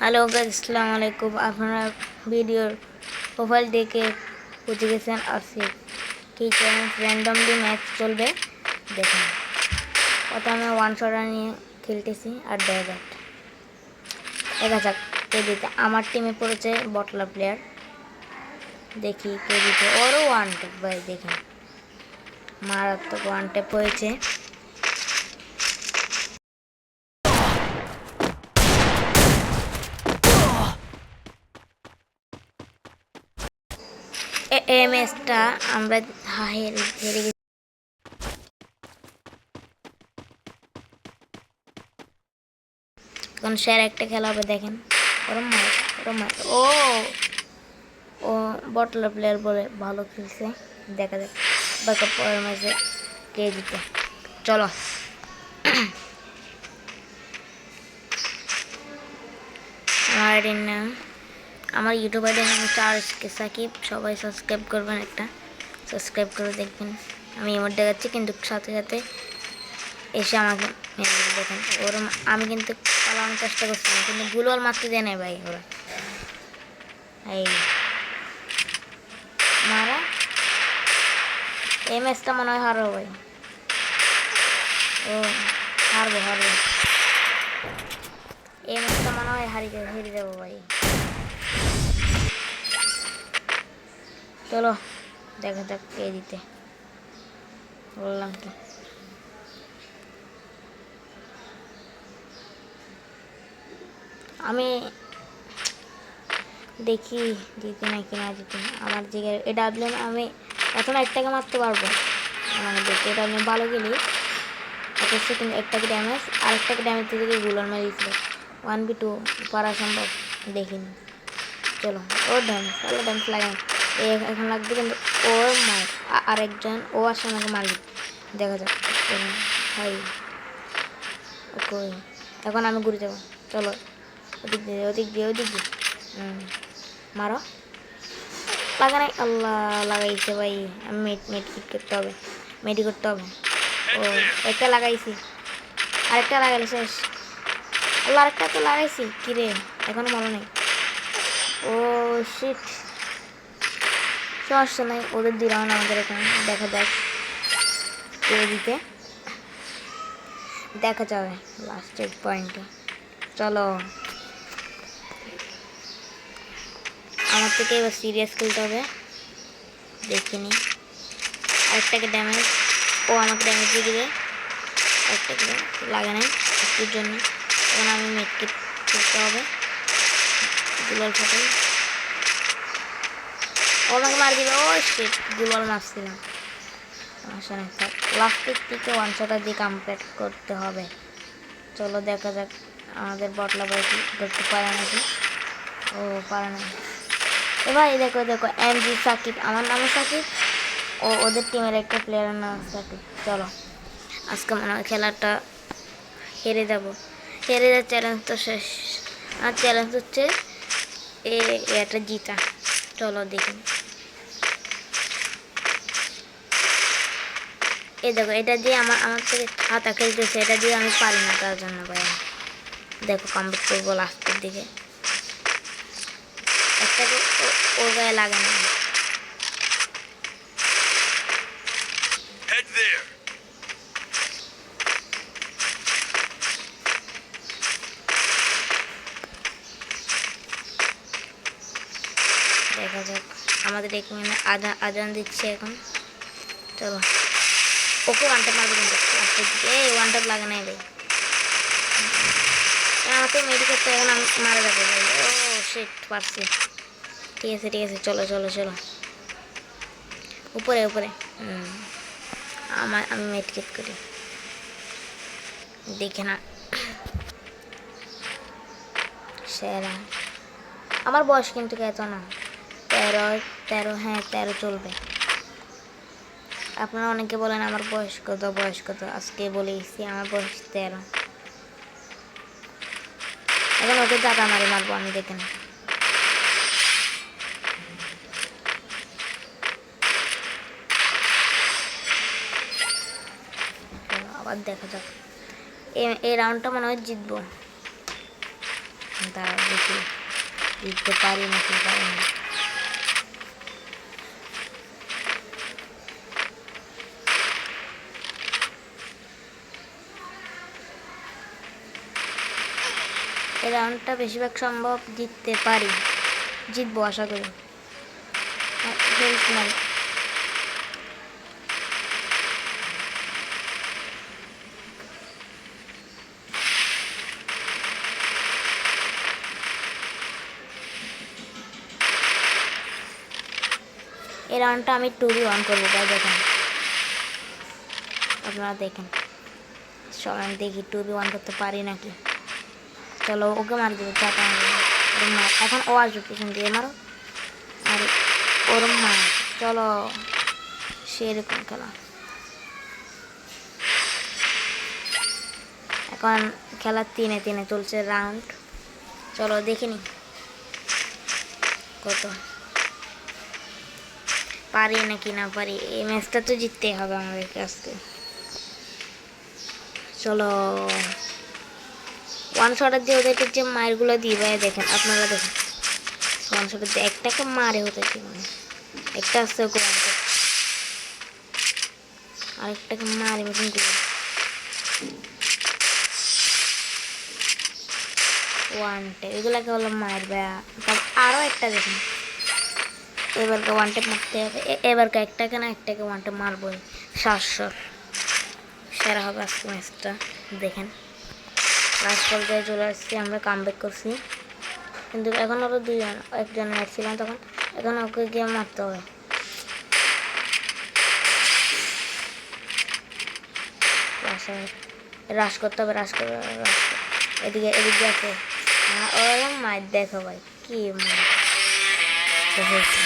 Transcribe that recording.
Hello guys, আসসালামু আলাইকুম। আপনারা ভিডিওর প্রোফাইল দেখে বুঝে গেছেন আরসি কি র্যান্ডমলি ম্যাচ চলবে। দেখুন, প্রথমে ওয়ান শট নিয়ে খেলতেছি আর দেখা যাক কে দিতে। আমার টিমে পড়েছে বটলা প্লেয়ার, দেখি কে দিতে। ওরও ওয়ান ট্যাপ ভাই, দেখেন মারাত্মক ওয়ান ট্যাপ হয়েছে। এই ম্যাচটা আমরা হেরে গেছি। এখন স্যার একটা খেলা হবে, দেখেন। ওরম মার ও বটলা প্লেয়ার বলে ভালো খেলছে। দেখা যাক বাকি পরের ম্যাচে কে জিতে। চলো আমার ইউটিউব আইডির নাম চার্জকে সাকিব। সবাই সাবস্ক্রাইব করবেন, একটা সাবস্ক্রাইব করে দেখবেন। আমি ইমোট দেখাচ্ছি, কিন্তু সাথে সাথে এসে আমাকে দেখেন। ওরম আমি কিন্তু পালানোর চেষ্টা করছিলাম, কিন্তু গুলোল মারতে দেয় নাই ভাই। ওরা এই মারা, এই ম্যাচটা মনে হয় হারবো ভাই। ও হারবো এই ম্যাচটা মনে হয় হেরে যাবো ভাই। চলো দেখা যাক কে দিতে। বললাম কি আমি দেখি জিতে নাকি না জিতে। আমার জায়গায় এটা আমি এখন একটাকে মারতে পারবো, মানে দেখি এটা আমি ভালো গেলি কিন্তু একটাকে ড্যামেজ, আরেকটাকে ড্যামেজ থেকে গুলোর মেরেছিল। 1v2 পারা সম্ভব দেখিনি। চলো ওর ড্যামেজ লাগে না এখন লাগবে, কিন্তু ওর মার আরেকজন ও আসে আমাকে মারলি। দেখা যাক ভাই। ওকে এখন আমি ঘুরে যাবো। চলো ওদিক দিয়ে মারো। লাগা নাই, আল্লাহ লাগাইছে ভাই। আমি মেডিকেট করতে হবে, ও একটা লাগাইছি, আরেকটা লাগাইলে শেষ। আল্লাহ আরেকটা তো লাগাইছি, কিরে এখনো মনে নেই। ও শিট, সমস্যা নাই, ওদের দিলাম না আমাদের এখানে। দেখা যাক কে দিতে, দেখা যাবে লাস্টের পয়েন্টে। চলো আমার থেকে এবার সিরিয়াস খেলতে হবে, দেখিনি। আরেকটাকে ড্যামেজ, ও আমাকে ড্যামেজ দিয়ে দিবে। একটাকে লাগে নাই একটুর জন্য। এখন আমি মেডকিট করতে হবে, গুলাল ফাটে ও আমাকে মার দিবে। ও শিট, গুলাল মারছিলাম। সমস্যা নেই, লাস্টের দিকে ওয়ান শটার দিয়ে কমপ্লিট করতে হবে। চলো দেখা যাক আমাদের বটলা ভাই কি করতে পারে নাকি। ও পারে না। এবার দেখো এমজি সাকিব, আমার নামও সাকিব, ওদের টিমের একটা প্লেয়ারের নাম সাকিব। চলো আজকে মনে হয় খেলাটা হেরে যাওয়ার চ্যালেঞ্জ তো শেষ। আর চ্যালেঞ্জ হচ্ছে এটা জিতা। চলো দেখি। দেখো এটা দিয়ে আমার থেকে হাতা খেলতেছে, এটা দিয়ে আমি পারি না, তার জন্য ভাই দেখো কমপ্লিট করবো লাস্টের দিকে। একটাকে ওর গায়ে লাগে না। দেখা যাক, আমাদের এখানে আজান দিচ্ছে এখন। চলো ওকে ওয়ান ট্যাপ মারবো, কিন্তু লাস্টের দিকে এই ওয়ান ট্যাপ লাগে নাই ভাই। আমাকে মেডি করতে এখন আমি মারা যাবো ভাই। ও শিট, পারছি। ঠিক আছে চলো উপরে আমি মেডকিট করি, দেখে না। সেরা আমার বয়স কিন্তু এত না, 13 হ্যাঁ 13 চলবে। আপনারা অনেকে বলেন আমার বয়স কত, আজকে বলেছি আমার বয়স 13। এখন ওকে দাদা মারবো আমি, দেখেন। আবার দেখা যাক, এই রাউন্ডটা মনে হয় জিতবো। তারা দেখি জিততে পারি নাকি পারি না। এই রাউন্ডটা বেশিরভাগ সম্ভব জিততে পারি, জিতবো আশা করি। এই রাউন্ডটা আমি 2v1 করবো, তাই দেখেন, আপনারা দেখেন। চলেন দেখি 2v1 করতে পারি নাকি। চলো ওকে মার দেবো, চাটা এখন ও আসবে পিছন দিয়ে, মারো আর ওর মার। চলো সেরকম খেলা। এখন খেলা 3-3 চলছে রাউন্ড। চলো দেখিনি কত পারি নাকি না পারি। এই ম্যাচটা তো জিততেই হবে আমাদেরকে আজকে। চলো ওয়ান শটের দিয়ে ওদেরকে যে মারগুলো দিবে দেখেন, আপনারা দেখেন। ওয়ান শটের দিয়ে একটাকে মারে ওদেরকে, মানে একটা আসছে ওকে ওয়ান শট, আরেকটাকে মারে মতন করে ওয়ানটে, এগুলাকে হলো মারবে। আরও একটা দেখেন, এবারকে ওয়ানটে মারতে হবে। এবারকে একটাকে না একটাকে ওয়ানটে মারবই। 700 সেরা হবে আজকে ম্যাচটা। দেখেন লাস্ট পর্যায়ে চলে আসছি, আমরা কামব্যাক করছি। কিন্তু এখন আরও দুজন, একজন মারছিলাম তখন, এখন ওকে গিয়ে মারতে হবে। রাশ করতে হবে, রাশ করতে হবে। এদিকে এদিকে আছে ওরা মার, দেখো ভাই কি মার হয়েছে।